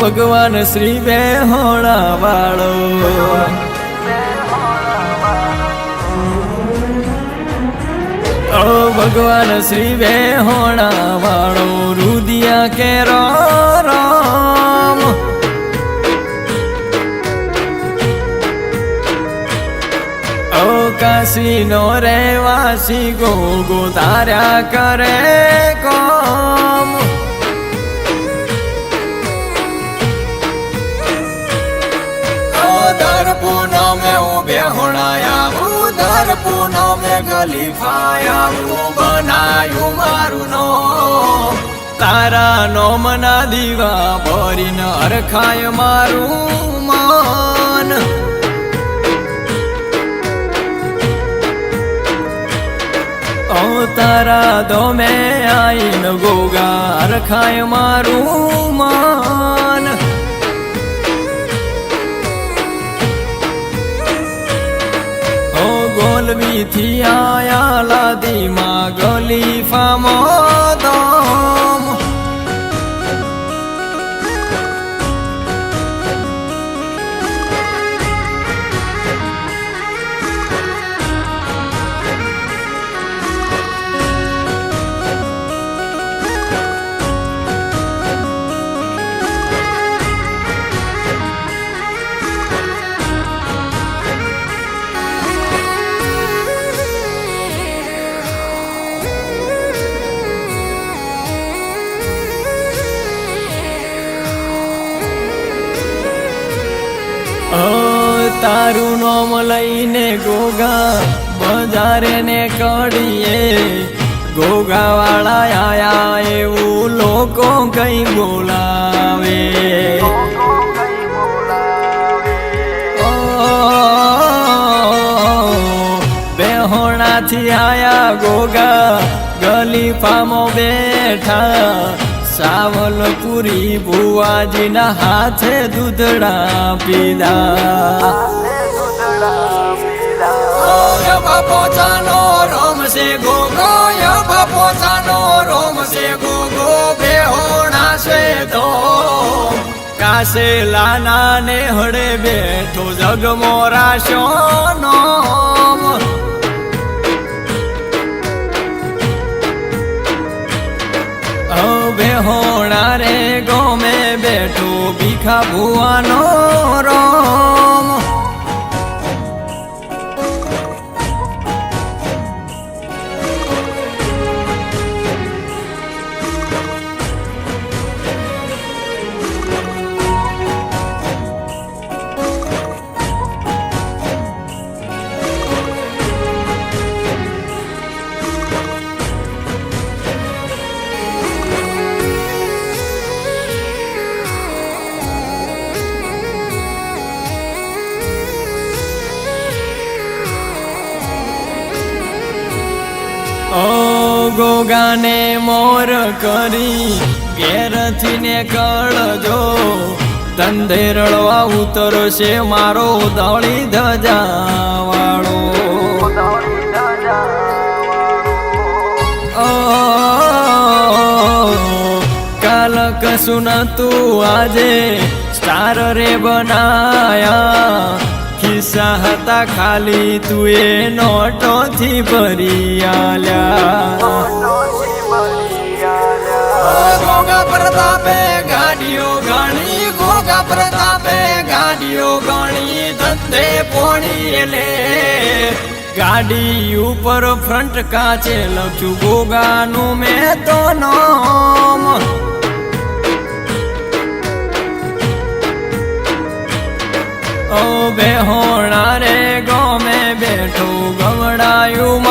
ભગવાન શ્રી બેહોણા વાળો ભગવાન શ્રી બેહોણા વાળો રુદિયા કેરો રામ કાશી નો રહેવાસી ગોગો તાર્યા કરે કોમ દર પૂનમે હું બેહોણાયા દર પૂનમે ગલીફાયા હું બનાયું મારું નો તારા નો મના દીવા ભરીને અરખાય મારું મન તારા દોમે આઈન ગોગા અરખાય મારું મન ગોલવી થી આયા લાદી માં ગલીફા મોદમ તારું નોમ લઈને ગોગા બજારે ને કડીએ ગોગા વાળા આયા એવું લોકો કઈ બોલાવે બેહોણા થી આયા ગોગા ગલીફામાં બેઠા સાવલપુરી ભુવાજીના હાથે દૂધડા પીધા બાપો ચાનો રોમશે ગોગો બાપો ચાનો રોમશે ગોગો બેહોણા છે તો કાશે લાના ને હડે બેઠો જગમોરાશો નોમ બેહોણા રે ગોમે બેઠો ભીખા ભુવાનો રોમ ગોગાને મોર કરી ઘેરથી ને કળજો ધંધે રળવા ઉતરશે મારો દળી ધજા વાળો કાલ કશું નતું આજે સ્ટાર રે બનાયા ખિસ્સા હતા ખાલી તું એ નોટોથી ભરી આલ્યા ગોગા પ્રતાપે ગાડીઓ ગણી ગોગા પ્રતાપે ગાડીઓ ગણી ધંધે પોણી લે ગાડી ઉપર ફ્રન્ટ કાચે લખ્યું ગોગાનું મેં તો નામ બેહોણા રે ગોમે બેઠો ગવડાયું